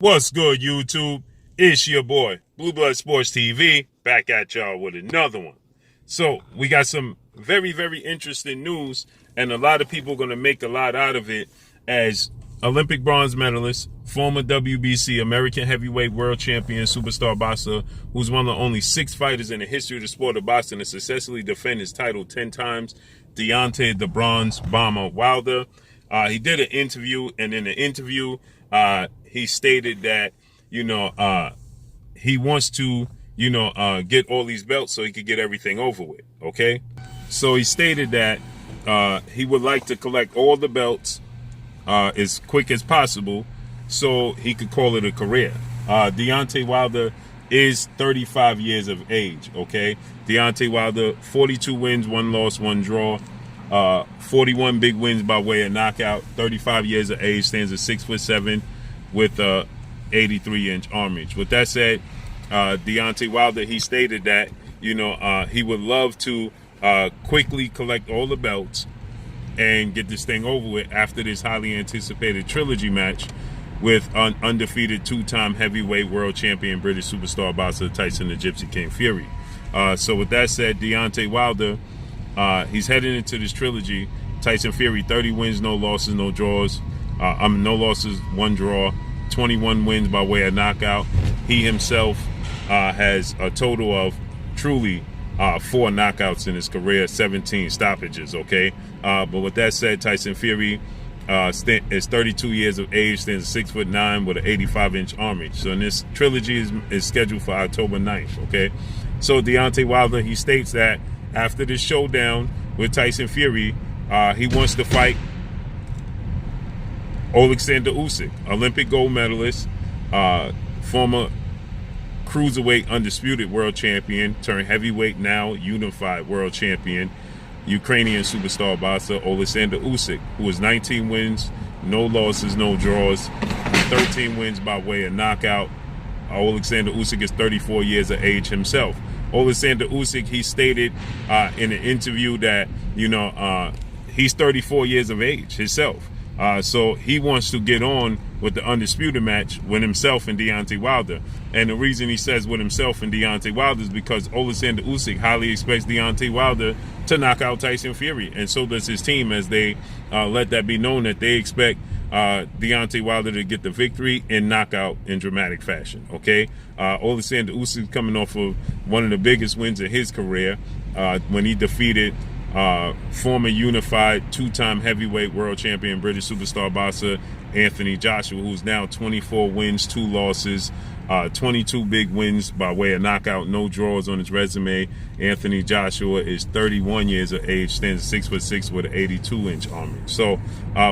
What's good, YouTube? It's your boy, Blue Blood Sports TV, back at y'all with another one. So, we got some very, very interesting news, and a lot of people are going to make a lot out of it as Olympic bronze medalist, former WBC American Heavyweight World Champion, superstar boxer, who's one of the only 6 fighters in the history of the sport of boxing to successfully defend his title 10 times, Deontay the Bronze Bomber Wilder. He did an interview, and in the interview, he stated that, he wants to, get all these belts so he could get everything over with, okay? So he stated that he would like to collect all the belts as quick as possible so he could call it a career. Deontay Wilder is 35 years of age, okay? Deontay Wilder, 42 wins, 1 loss, 1 draw. 41 big wins by way of knockout. 35 years of age, stands at 6'7" with 83-inch arm reach. With that said, Deontay Wilder, he stated that he would love to quickly collect all the belts and get this thing over with after this highly anticipated trilogy match with undefeated 2-time heavyweight world champion British superstar boxer Tyson the Gypsy King Fury. So with that said, Deontay Wilder, he's heading into this trilogy. Tyson Fury, 30 wins, no losses, no draws. No losses, 1 draw. 21 wins by way of knockout. He himself has a total of truly 4 knockouts in his career, 17 stoppages, okay? But with that said, Tyson Fury is 32 years of age, stands at 6'9" with an 85-inch arm reach. So in this trilogy is scheduled for October 9th, okay? So Deontay Wilder, he states that after this showdown with Tyson Fury, he wants to fight Alexander Usyk, Olympic gold medalist, former cruiserweight undisputed world champion, turned heavyweight now unified world champion, Ukrainian superstar boxer Alexander Usyk, who has 19 wins, no losses, no draws, 13 wins by way of knockout. Alexander Usyk is 34 years of age himself. Alexander Usyk, he stated in an interview that, he's 34 years of age himself. So he wants to get on with the undisputed match with himself and Deontay Wilder. And the reason he says with himself and Deontay Wilder is because Alexander Usyk highly expects Deontay Wilder to knock out Tyson Fury. And so does his team, as they let that be known that they expect Deontay Wilder to get the victory in knockout in dramatic fashion, okay? Alexander Usyk coming off of one of the biggest wins of his career when he defeated former unified 2-time heavyweight world champion British superstar boxer Anthony Joshua, who's now 24 wins, 2 losses, 22 big wins by way of knockout, no draws on his resume. Anthony Joshua is 31 years of age, stands at 6'6" with an 82-inch arm reach. So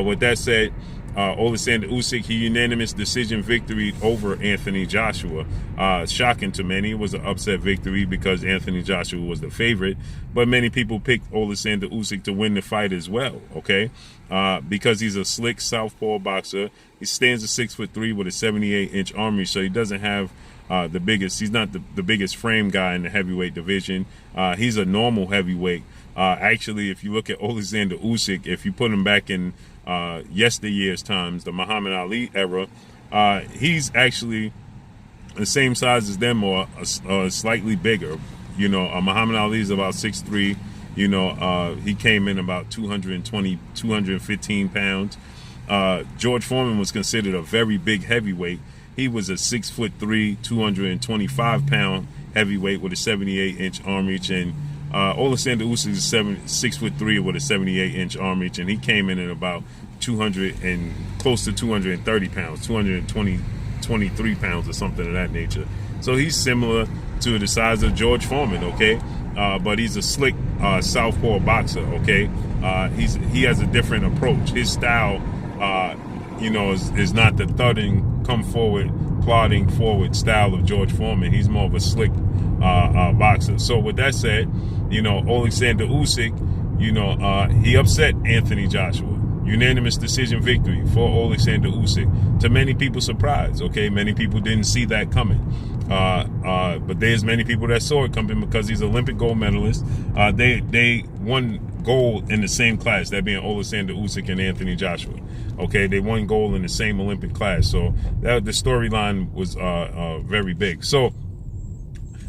with that said, Alexander Usyk, he unanimous decision victory over Anthony Joshua. Shocking to many. It was an upset victory because Anthony Joshua was the favorite, but many people picked Alexander Usyk to win the fight as well, okay? Because he's a slick southpaw boxer. He stands at 6'3" with a 78-inch arm reach, so he doesn't have he's not the biggest frame guy in the heavyweight division. He's a normal heavyweight. Actually, if you look at Alexander Usyk, if you put him back in yesteryear's times, the Muhammad Ali era, he's actually the same size as them or slightly bigger. Muhammad Ali is about 6'3". He came in about 215 pounds. George Foreman was considered a very big heavyweight. He was a 6'3", 225-pound heavyweight with a 78-inch arm reach, and Alexander Usyk is 6'3" with a 78-inch arm reach, and he came in at about 200 and close to 230 pounds, 23 pounds or something of that nature. So he's similar to the size of George Foreman, okay? But he's a slick southpaw boxer, okay? He has a different approach. His style, is not the thudding, come forward, plodding forward style of George Foreman. He's more of a slick boxer. So with that said, Alexander Usyk, he upset Anthony Joshua. Unanimous decision victory for Alexander Usyk. To many people's surprise, okay? Many people didn't see that coming. But there's many people that saw it coming because he's Olympic gold medalist. They won gold in the same class, that being Alexander Usyk and Anthony Joshua. Okay, they won gold in the same Olympic class. So that the storyline was very big. So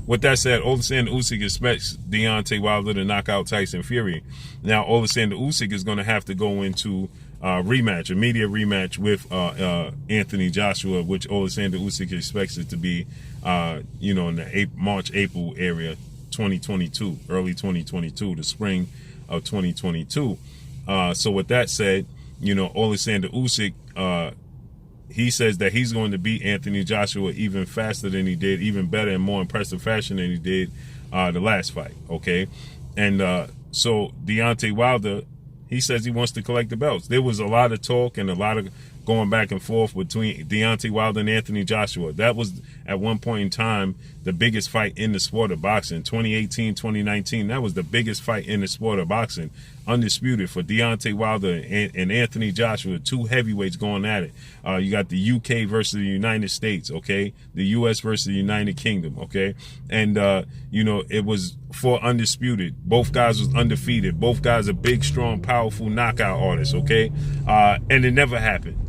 with that said, Alexander Usyk expects Deontay Wilder to knock out Tyson Fury. Now, Alexander Usyk is going to have to go into rematch, immediate rematch with Anthony Joshua, which Alexander Usyk expects it to be, in the March-April area, 2022, early 2022, the spring of 2022. So with that said, Alexander Usyk, he says that he's going to beat Anthony Joshua even faster than he did, even better and more impressive fashion than he did the last fight, okay? And so Deontay Wilder, he says he wants to collect the belts. There was a lot of talk and a lot of going back and forth between Deontay Wilder and Anthony Joshua. That was, at one point in time, the biggest fight in the sport of boxing. 2018, 2019, that was the biggest fight in the sport of boxing. Undisputed for Deontay Wilder and Anthony Joshua, two heavyweights going at it. You got the UK versus the United States, okay? The US versus the United Kingdom, okay? And, it was for Undisputed. Both guys was undefeated. Both guys are big, strong, powerful knockout artists, okay? And it never happened.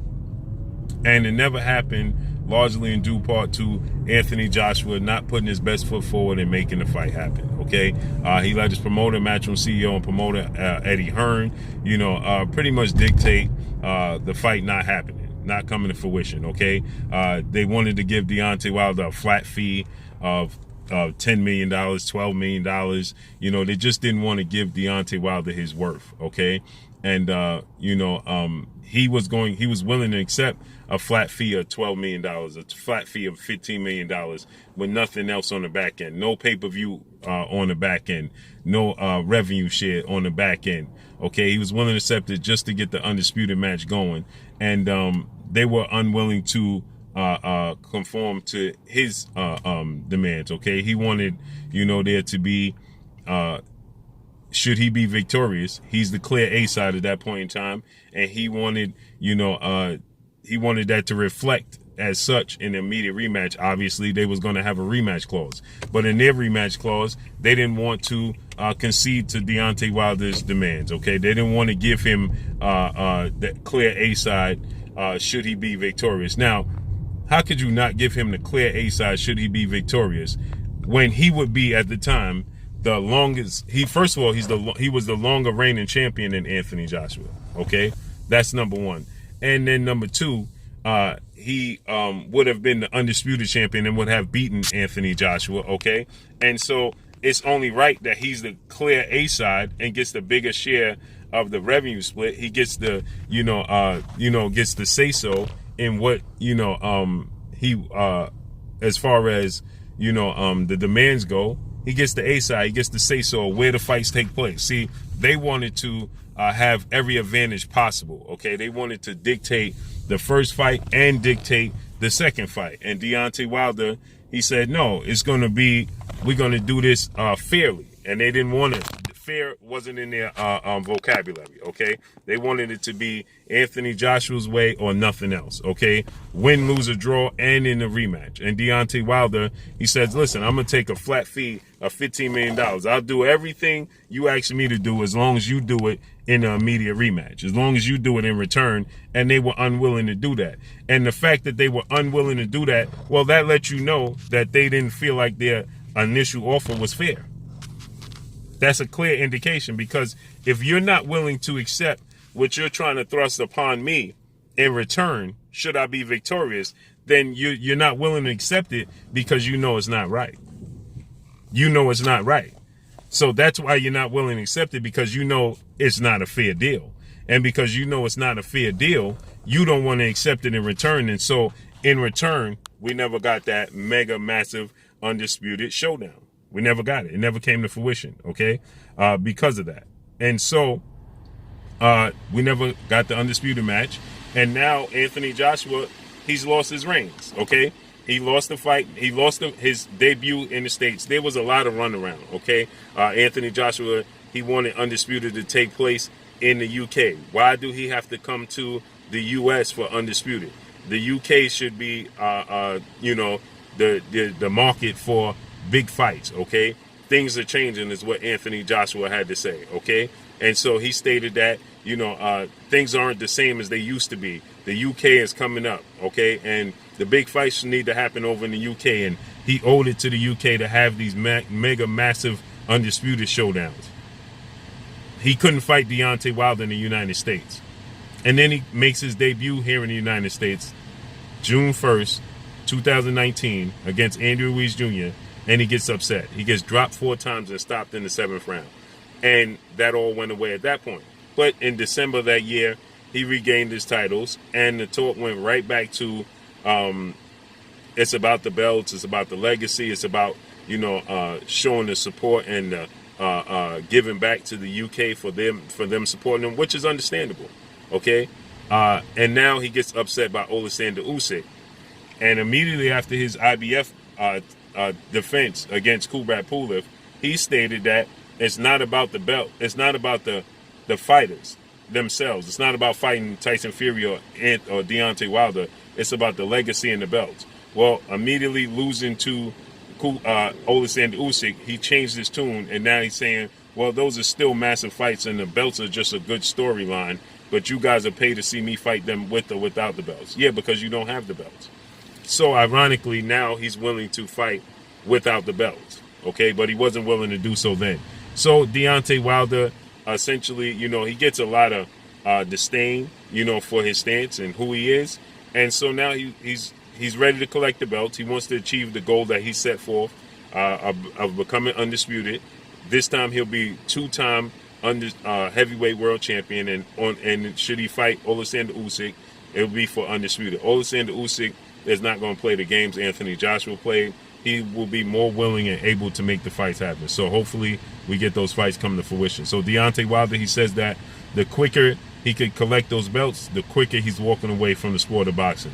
And it never happened largely in due part to Anthony Joshua not putting his best foot forward and making the fight happen, okay? He let his promoter, Matchroom CEO and promoter Eddie Hearn, pretty much dictate the fight not happening, not coming to fruition, okay? They wanted to give Deontay Wilder a flat fee of $10 million, $12 million. They just didn't want to give Deontay Wilder his worth, okay? And, he was willing to accept a flat fee of $12 million, a flat fee of $15 million with nothing else on the back end. No pay-per-view on the back end. No revenue share on the back end. Okay, he was willing to accept it just to get the Undisputed match going. And they were unwilling to conform to his demands, okay? He wanted, there to be... should he be victorious, he's the clear A side at that point in time, and he wanted, he wanted that to reflect as such in the immediate rematch. Obviously, they was going to have a rematch clause, but in their rematch clause, they didn't want to concede to Deontay Wilder's demands. Okay, they didn't want to give him that clear A side should he be victorious. Now, how could you not give him the clear A side should he be victorious when he would be at the time the longest? He was the longer reigning champion than Anthony Joshua. Okay, that's number one. And then number two, he would have been the undisputed champion and would have beaten Anthony Joshua. Okay, and so it's only right that he's the clear A side and gets the biggest share of the revenue split. He gets the gets the say so in what he as far as the demands go. He gets the A side. He gets to say so where the fights take place. See, they wanted to have every advantage possible. Okay, they wanted to dictate the first fight and dictate the second fight. And Deontay Wilder, he said, no, we're going to do this fairly. And they didn't want it. Fair wasn't in their vocabulary, okay? They wanted it to be Anthony Joshua's way or nothing else, okay? Win, lose, or draw, and in the rematch. And Deontay Wilder, he says, listen, I'm going to take a flat fee of $15 million. I'll do everything you ask me to do as long as you do it in the immediate rematch, as long as you do it in return. And they were unwilling to do that. And the fact that they were unwilling to do that, well, that lets you know that they didn't feel like their initial offer was fair. That's a clear indication, because if you're not willing to accept what you're trying to thrust upon me in return, should I be victorious, then you're not willing to accept it because it's not right. It's not right. So that's why you're not willing to accept it, because it's not a fair deal. And because it's not a fair deal, you don't want to accept it in return. And so in return, we never got that mega massive undisputed showdown. We never got it. It never came to fruition, okay, because of that. And so we never got the undisputed match. And now Anthony Joshua, he's lost his reins, okay? He lost the fight. He lost his debut in the States. There was a lot of runaround, okay? Anthony Joshua, he wanted Undisputed to take place in the UK. Why do he have to come to the US for Undisputed? The UK should be, the market for big fights, okay? Things are changing is what Anthony Joshua had to say, okay? And so he stated that, things aren't the same as they used to be. The UK is coming up, okay? And the big fights need to happen over in the UK. And he owed it to the UK to have these mega massive undisputed showdowns. He couldn't fight Deontay Wilder in the United States. And then he makes his debut here in the United States, June 1st, 2019, against Andy Ruiz Jr., and he gets upset. He gets dropped 4 times and stopped in the 7th round. And that all went away at that point. But in December of that year, he regained his titles, and the talk went right back to it's about the belts, it's about the legacy, it's about, showing the support and giving back to the UK for them supporting him, which is understandable, okay? And now he gets upset by Alexander Usyk. And immediately after his IBF defense against Kubrat Pulev, he stated that it's not about the belt. It's not about the fighters themselves. It's not about fighting Tyson Fury or Deontay Wilder. It's about the legacy and the belts. Well, immediately losing to Alexander Usyk, he changed his tune, and now he's saying, well, those are still massive fights, and the belts are just a good storyline, but you guys are paid to see me fight them with or without the belts. Yeah, because you don't have the belts. So, ironically, now he's willing to fight without the belts, okay? But he wasn't willing to do so then. So, Deontay Wilder, essentially, he gets a lot of disdain, for his stance and who he is. And so now he's ready to collect the belts. He wants to achieve the goal that he set forth of becoming undisputed. This time he'll be 2-time heavyweight world champion, and should he fight Alexander Usyk, it'll be for undisputed. Alexander Usyk is not going to play the games Anthony Joshua played. He will be more willing and able to make the fights happen. So hopefully we get those fights come to fruition. So Deontay Wilder, he says that the quicker he could collect those belts, the quicker he's walking away from the sport of boxing.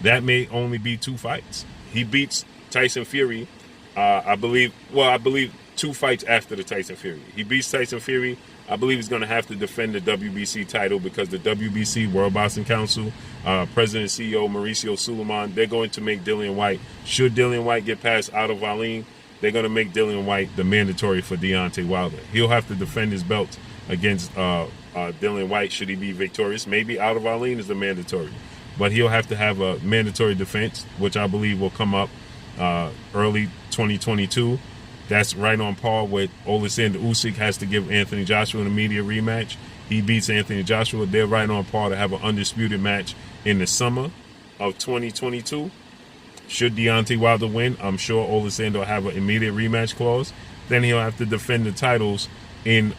That may only be 2 fights. He beats Tyson Fury, I believe 2 fights after the Tyson Fury. He beats Tyson Fury. I believe he's going to have to defend the WBC title because the WBC, World Boxing Council, President and CEO Mauricio Suleiman, they're going to make Dillian Whyte, should Dillian Whyte get past Otto Wallin, they're going to make Dillian Whyte the mandatory for Deontay Wilder. He'll have to defend his belt against Dillian Whyte should he be victorious. Maybe Otto Wallin is the mandatory. But he'll have to have a mandatory defense, which I believe will come up early 2022. That's right on par with Alexander Usyk has to give Anthony Joshua an immediate rematch. He beats Anthony Joshua. They're right on par to have an undisputed match in the summer of 2022. Should Deontay Wilder win, I'm sure Alexander will have an immediate rematch clause. Then he'll have to defend the titles in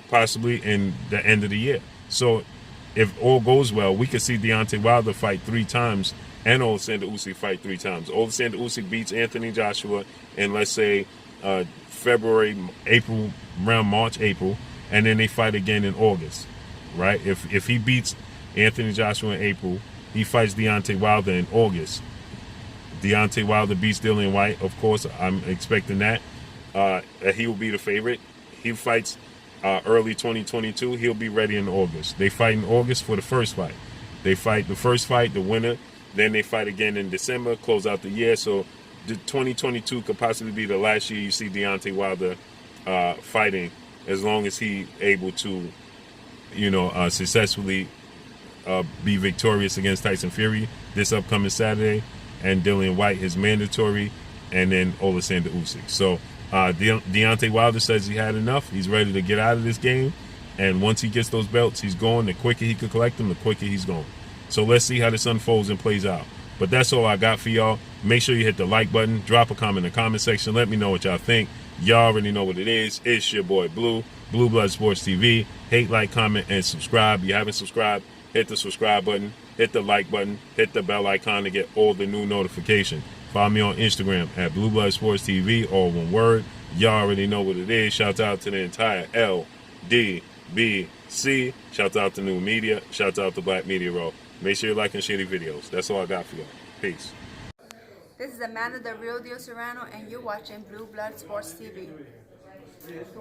possibly in the end of the year. So if all goes well, we could see Deontay Wilder fight 3 times and Alexander Usyk fight 3 times. Alexander Usyk beats Anthony Joshua in, let's say, February, April, around March, April, and then they fight again in August, right? If he beats Anthony Joshua in April, he fights Deontay Wilder in August. Deontay Wilder beats Dillian Whyte, of course, I'm expecting that. He will be the favorite. He fights early 2022. He'll be ready in August. They fight in August for the first fight. They fight the first fight, the winner. Then they fight again in December, close out the year. So the 2022 could possibly be the last year you see Deontay Wilder fighting, as long as he able to, successfully be victorious against Tyson Fury this upcoming Saturday, and Dillian Whyte, his mandatory, and then Alexander Usyk. So Deontay Wilder says he had enough. He's ready to get out of this game, and once he gets those belts, he's going. The quicker he could collect them, the quicker he's going. So let's see how this unfolds and plays out. But that's all I got for y'all. Make sure you hit the like button. Drop a comment in the comment section. Let me know what y'all think. Y'all already know what it is. It's your boy Blue, Blue Blood Sports TV. Hate, like, comment, and subscribe. If you haven't subscribed, hit the subscribe button. Hit the like button. Hit the bell icon to get all the new notifications. Follow me on Instagram at Blue Blood Sports TV, all one word. Y'all already know what it is. Shout out to the entire LDBC. Shout out to New Media. Shout out to Black Media Row. Make sure you like and share the videos. That's all I got for y'all. Peace. This is Amanda, the real Dio Serrano, and you're watching Blue Blood Sports TV.